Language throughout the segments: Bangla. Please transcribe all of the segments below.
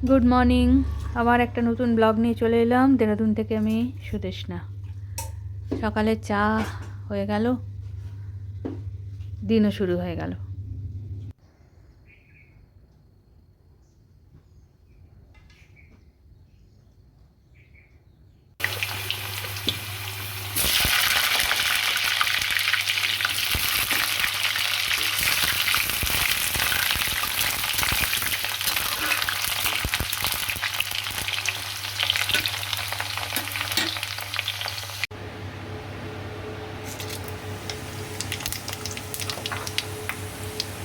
Good morning. আবার একটা নতুন ব্লগ নিয়ে চলে এলাম দেহরাদুন থেকে। আমি সুদেষ্ণা। সকালে চা হয়ে গেল, দিনও শুরু হয়ে গেল।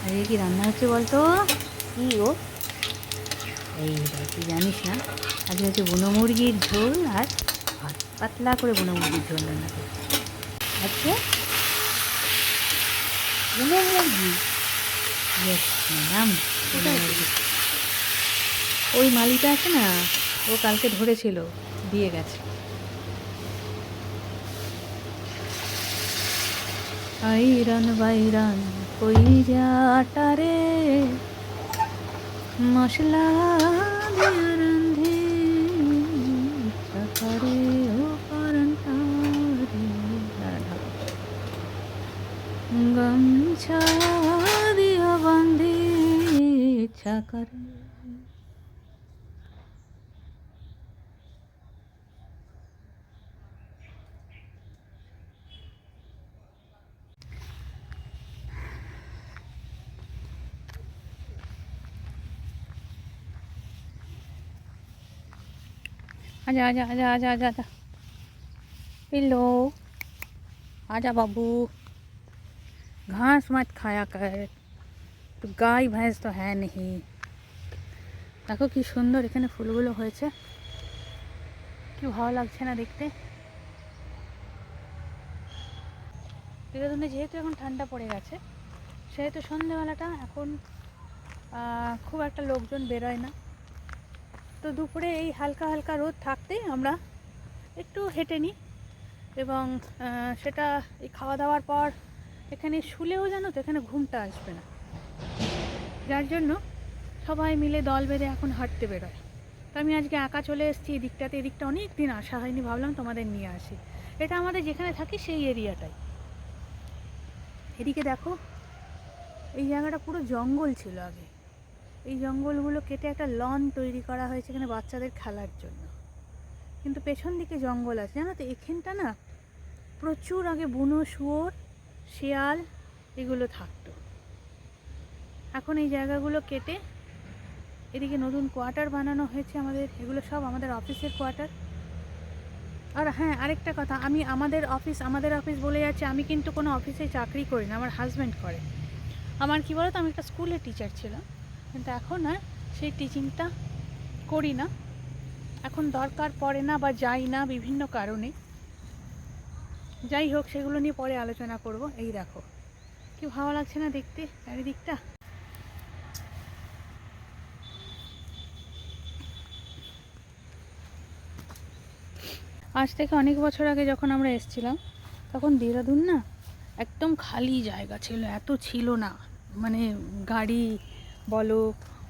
আরে কি রান্না হচ্ছে বলতো? কি ও? এই তুই জানিস না, আজকে হচ্ছে বুনো মুরগির ঝোল আর ভাত, পাতলা করে বুনো মুরগির ঝোল রান্না করছি আজকে। বুনো মুরগি? ইয়েস ম্যাডাম, বুনো মুরগি। ওই মালিটা আছে না, ও কালকে ধরেছিল, দিয়ে গেছে। আইরন বাইরন কই যাটারে মশলা দিয়ে রান্ধে করে ও করন্টারে গামছা দিয়া বান্ধে ইচ্ছা করে। आजा आजा आजा आजा आजा आजा पिल्लो, आजा बाबू। घास मत खाया कर, तो गाय भैंस तो है नहीं। देखो कि सुंदर এখানে ফুলগুলো হয়েছে, কি ভালো লাগছে না দেখতে। দেহরাদুনে যেহেতু এখন ঠান্ডা পড়ে গেছে, সেহেতু সন্ধ্যেবেলাটা এখন খুব একটা লোকজন বেরোয় না। তো দুপুরে এই হালকা হালকা রোদ থাকতেই আমরা একটু হেঁটে নিই, এবং সেটা এই খাওয়া দাওয়ার পর এখানে শুলেও জানো তো এখানে ঘুমটা আসবে না, যার জন্য সবাই মিলে দল বেঁধে এখন হাঁটতে বেরোয়। তো আমি আজকে একা চলে এসেছি এদিকটাতে। এদিকটা অনেক দিন আসা হয়নি, ভাবলাম তোমাদের নিয়ে আসি। এটা আমাদের যেখানে থাকি সেই এরিয়াটাই। এদিকে দেখো, এই জায়গাটা পুরো জঙ্গল ছিল আগে। এই জঙ্গলগুলো কেটে একটা লন তৈরি করা হয়েছে এখানে বাচ্চাদের খেলার জন্য, কিন্তু পেছন দিকে জঙ্গল আছে জানো তো। এখানটা না প্রচুর আগে বুনো শুয়োর, শিয়াল এগুলো থাকতো। এখন এই জায়গাগুলো কেটে এদিকে নতুন কোয়ার্টার বানানো হয়েছে আমাদের। এগুলো সব আমাদের অফিসের কোয়ার্টার। আর হ্যাঁ, আরেকটা কথা, আমি আমাদের অফিস বলে যাচ্ছে, আমি কিন্তু কোনো অফিসে চাকরি করি না, আমার হাজব্যান্ড করে। আমার কী বলো তো, আমি একটা স্কুলের টিচার ছিলাম, কিন্তু এখন আর সেই টিচিংটা করি না। এখন দরকার পড়ে না বা যাই না বিভিন্ন কারণে। যাই হোক, সেগুলো নিয়ে পরে আলোচনা করব। এই দেখো কি ভালো লাগছে না দেখতে চারিদিকটা। আজ থেকে অনেক বছর আগে যখন আমরা এসেছিলাম, তখন দেহরাদুন না একদম খালি জায়গা ছিল, এত ছিল না। মানে গাড়ি বলো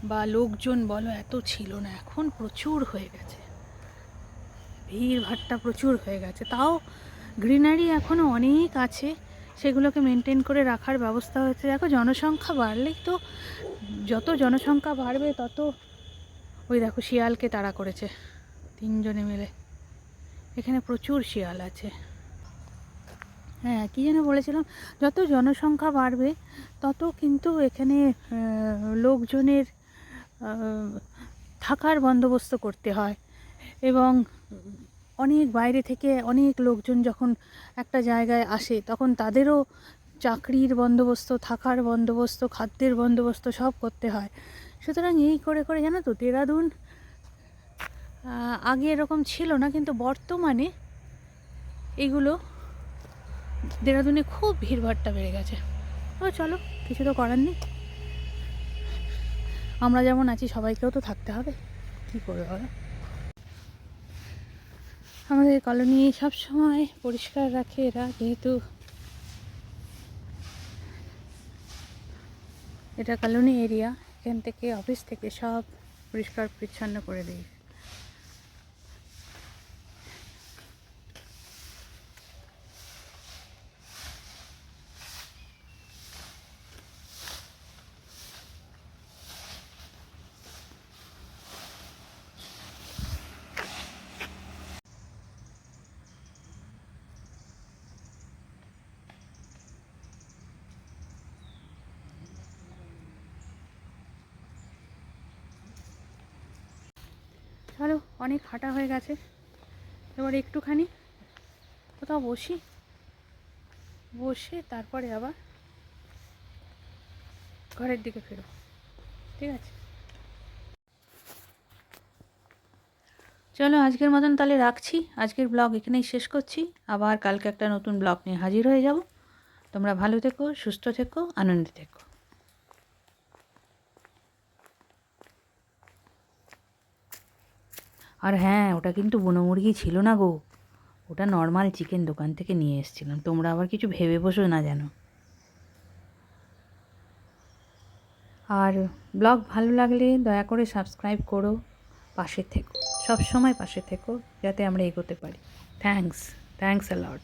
বা লোকজন বলো এত ছিল না। এখন প্রচুর হয়ে গেছে, ভিড় ভাট্টা প্রচুর হয়ে গেছে। তাও গ্রিনারি এখনও অনেক আছে, সেগুলোকে মেনটেন করে রাখার ব্যবস্থা হয়েছে। দেখো জনসংখ্যা বাড়লেই তো, যত জনসংখ্যা বাড়বে তত, ওই দেখো শিয়ালকে তাড়া করেছে তিনজনে মিলে। এখানে প্রচুর শিয়াল আছে। হ্যাঁ, কী যেন বলেছিলাম, যত জনসংখ্যা বাড়বে তত কিন্তু এখানে লোকজনের থাকার বন্দোবস্ত করতে হয়। এবং অনেক বাইরে থেকে অনেক লোকজন যখন একটা জায়গায় আসে, তখন তাদেরও চাকরির বন্দোবস্ত, থাকার বন্দোবস্ত, খাদ্যের বন্দোবস্ত সব করতে হয়। সুতরাং এই করে করে জানো তো, দেহরাদুন আগে এরকম ছিল না, কিন্তু বর্তমানে এগুলো দেহরাদুনে খুব ভিড়ভাট্টা বেড়ে গেছে। ও চলো, কিছু তো করার নেই। আমরা যেমন আছি সবাইকেও তো থাকতে হবে, কী করবে বলো। আমাদের কলোনি সব সময় পরিষ্কার রাখে এরা, যেহেতু এটা কলোনি এরিয়া। এখান থেকে অফিস থেকে সব পরিষ্কার পরিচ্ছন্ন করে দিই। চলো, অনেক হাঁটা হয়ে গেছে, এবার একটুখানি কোথাও বসে তারপরে আবার ঘরের দিকে ফেরো, ঠিক আছে? চলো আজকের মতন তাহলে রাখছি, আজকের ব্লগ এখানেই শেষ করছি। আবার কালকে একটা নতুন ব্লগ নিয়ে হাজির হয়ে যাব। তোমরা ভালো থেকো, সুস্থ থেকো, আনন্দে থেকো। আর হ্যাঁ, ওটা কিন্তু বুনো মুরগি ছিল না গো, ওটা নর্মাল চিকেন দোকান থেকে নিয়ে এসেছিলাম। তোমরা আবার কিছু ভেবে বসো না যেন। আর ব্লগ ভালো লাগলে দয়া করে সাবস্ক্রাইব করো, পাশে থেকো, সব সময় পাশে থেকো, যাতে আমরা এগোতে পারি। Thanks a lot.